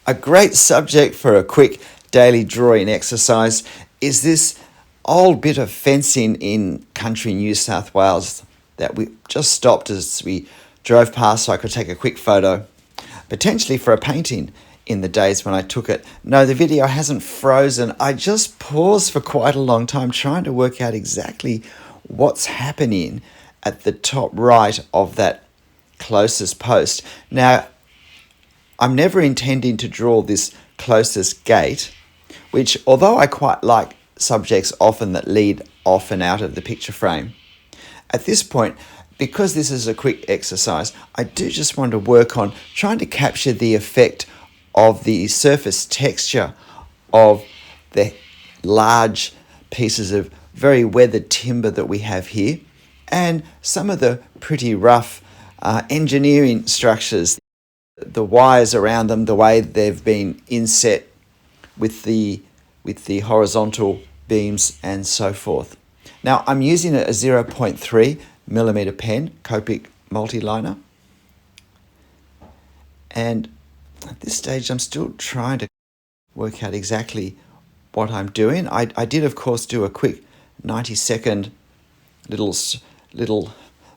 A great subject for a quick daily drawing exercise is this old bit of fencing in country New South Wales that we just stopped as we drove past so I could take a quick photo, potentially for a painting in the days when I took it. No, the video hasn't frozen. I just paused for quite a long time trying to work out exactly what's happening at the top right of that closest post. Now, I'm never intending to draw this closest gate, which, although I quite like subjects often that lead off and out of the picture frame, at this point, because this is a quick exercise, I do just want to work on trying to capture the effect of the surface texture of the large pieces of very weathered timber that we have here, and some of the pretty rough engineering structures, the wires around them, the way they've been inset with the horizontal beams and so forth. Now I'm using a 0.3 millimeter pen, Copic multiliner, and at this stage I'm still trying to work out exactly what I'm doing. I did of course do a quick 90-second little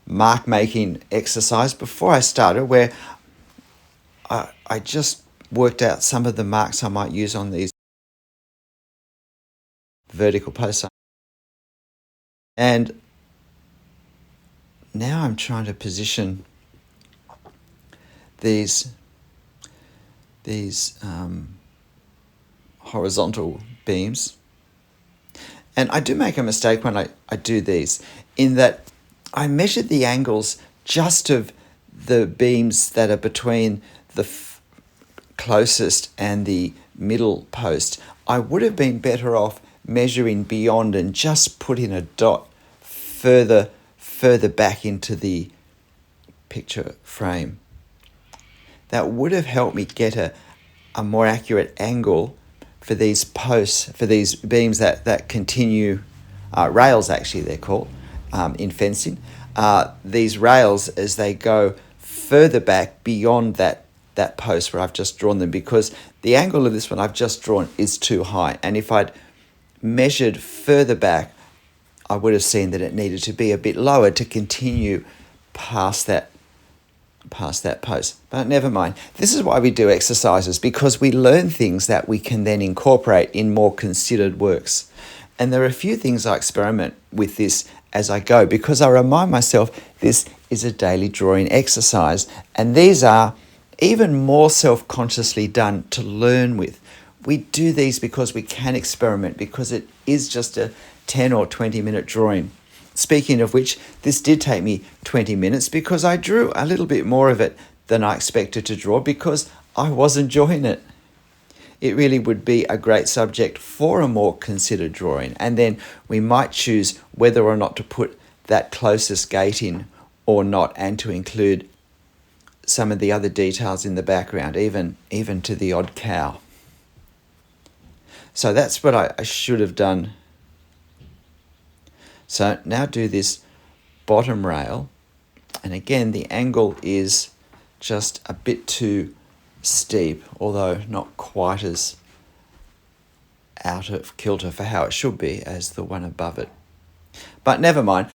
mark making exercise before I started, where I just worked out some of the marks I might use on these vertical posts. And now I'm trying to position these horizontal beams. And I do make a mistake when I do these, in that I measured the angles just of the beams that are between the closest and the middle post. I would have been better off measuring beyond and just putting a dot further back into the picture frame. That would have helped me get a more accurate angle for these posts, for these beams that continue, rails actually they're called in fencing. These rails, as they go further back beyond that post where I've just drawn them, because the angle of this one I've just drawn is too high, and if I'd measured further back I would have seen that it needed to be a bit lower to continue past that post. But never mind. This is why we do exercises, because we learn things that we can then incorporate in more considered works. And there are a few things I experiment with this as I go, because I remind myself this is a daily drawing exercise, and these are even more self-consciously done to learn with. We do these because we can experiment, because it is just a 10 or 20 minute drawing. Speaking of which, this did take me 20 minutes because I drew a little bit more of it than I expected to draw, because I was enjoying it. It really would be a great subject for a more considered drawing, and then we might choose whether or not to put that closest gate in or not, and to include some of the other details in the background, even to the odd cow. So that's what I should have done. So now do this bottom rail, and again the angle is just a bit too steep, although not quite as out of kilter for how it should be as the one above it. But never mind.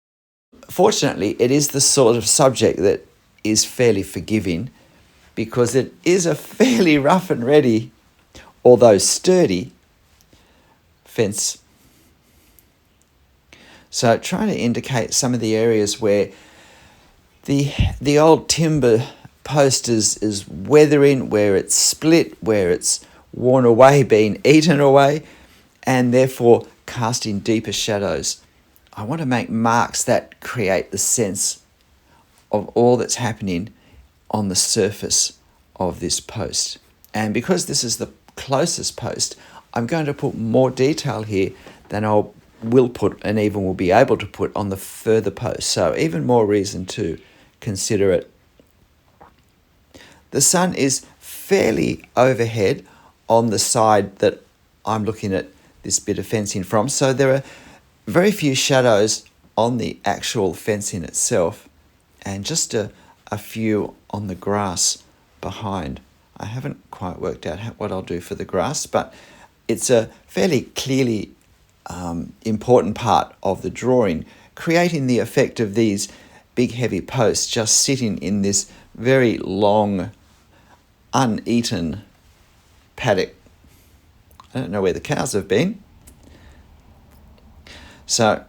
Fortunately, it is the sort of subject that is fairly forgiving, because it is a fairly rough and ready, although sturdy, fence. So trying to indicate some of the areas where the old timber post is weathering, where it's split, where it's worn away, been eaten away, and therefore casting deeper shadows. I want to make marks that create the sense of all that's happening on the surface of this post. And because this is the closest post, I'm going to put more detail here than I will put, and even will be able to put, on the further post. So even more reason to consider it. The sun is fairly overhead on the side that I'm looking at this bit of fencing from, so there are very few shadows on the actual fencing itself, and just a few on the grass behind I haven't quite worked out what I'll do for the grass, but it's a fairly clearly important part of the drawing, creating the effect of these big heavy posts just sitting in this very long, uneaten paddock. I don't know where the cows have been. So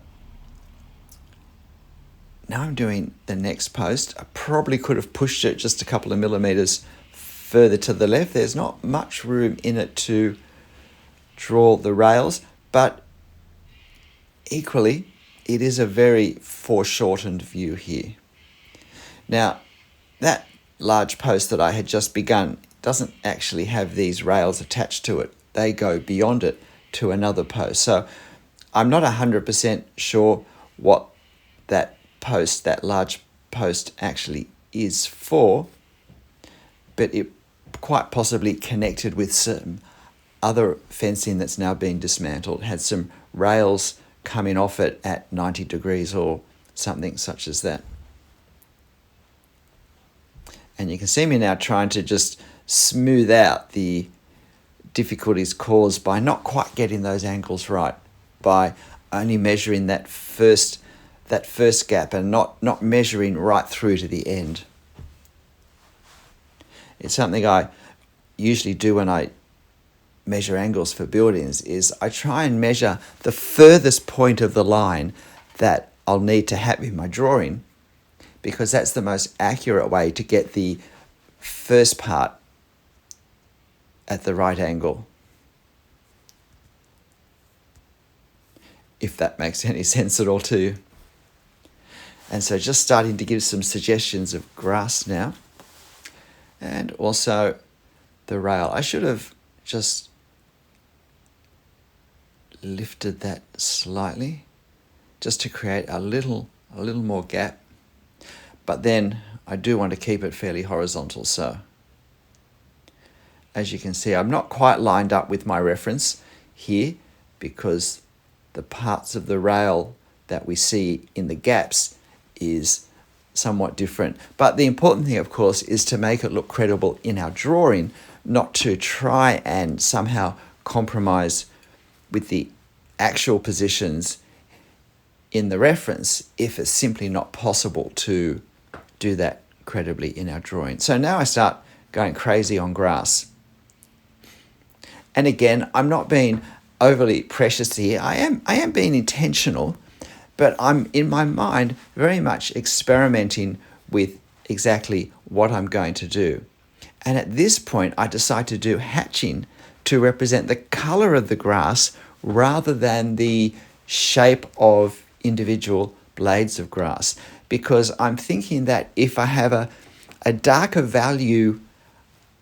now I'm doing the next post. I probably could have pushed it just a couple of millimeters further to the left. There's not much room in it to draw the rails, but equally, it is a very foreshortened view here. Now, that large post that I had just begun doesn't actually have these rails attached to it. They go beyond it to another post. So I'm not 100% sure what that post, that large post, actually is for, but it quite possibly connected with some other fencing that's now been dismantled, had some rails coming off it at 90 degrees or something such as that. And you can see me now trying to just smooth out the difficulties caused by not quite getting those angles right, by only measuring that first gap and not measuring right through to the end. It's something I usually do when I measure angles for buildings, is I try and measure the furthest point of the line that I'll need to have in my drawing, because that's the most accurate way to get the first part at the right angle. If that makes any sense at all to you. And so just starting to give some suggestions of grass now. And also the rail. I should have just lifted that slightly just to create a little more gap. But then I do want to keep it fairly horizontal. So as you can see, I'm not quite lined up with my reference here, because the parts of the rail that we see in the gaps is somewhat different. But the important thing, of course, is to make it look credible in our drawing, not to try and somehow compromise with the actual positions in the reference if it's simply not possible to do that credibly in our drawing. So now I start going crazy on grass. And again, I'm not being overly precious here. I am being intentional, but I'm in my mind very much experimenting with exactly what I'm going to do. And at this point, I decide to do hatching to represent the color of the grass rather than the shape of individual blades of grass, because I'm thinking that if I have a darker value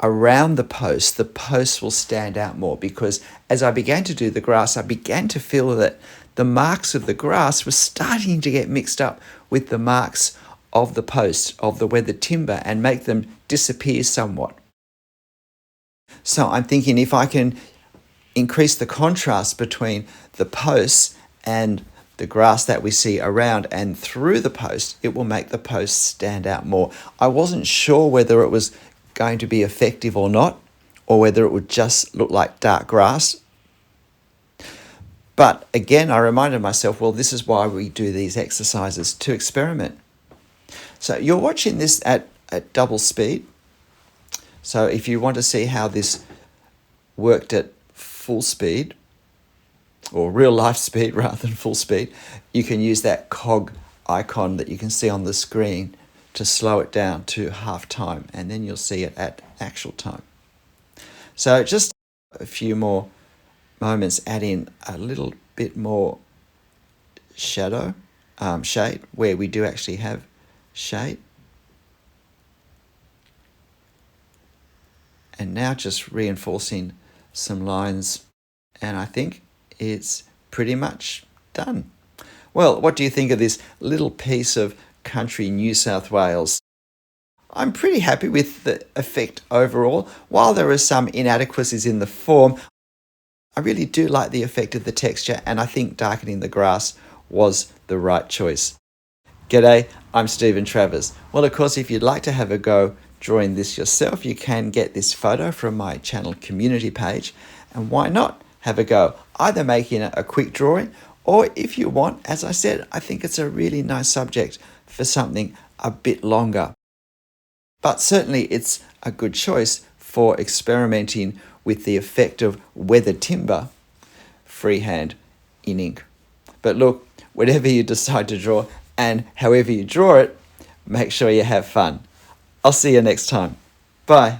around the post will stand out more, because as I began to do the grass, I began to feel that the marks of the grass were starting to get mixed up with the marks of the post, of the weathered timber, and make them disappear somewhat. So I'm thinking if I can increase the contrast between the posts and the grass that we see around and through the post, it will make the post stand out more. I wasn't sure whether it was going to be effective or not, or whether it would just look like dark grass. But again, I reminded myself, well, this is why we do these exercises, to experiment. So you're watching this at double speed. So if you want to see how this worked at full speed, or real life speed rather than full speed, you can use that cog icon that you can see on the screen to slow it down to half time, and then you'll see it at actual time. So just a few more moments, add in a little bit more shade, where we do actually have shade. And now just reinforcing some lines, and I think it's pretty much done. Well, what do you think of this little piece of country New South Wales? I'm pretty happy with the effect overall. While there are some inadequacies in the form, I really do like the effect of the texture, and I think darkening the grass was the right choice. G'day, I'm Stephen Travers. Well, of course, if you'd like to have a go drawing this yourself, you can get this photo from my channel community page, and why not have a go, either making a quick drawing, or if you want, as I said, I think it's a really nice subject for something a bit longer. But certainly it's a good choice for experimenting with the effect of weathered timber freehand in ink. But look, whatever you decide to draw and however you draw it, make sure you have fun. I'll see you next time. Bye.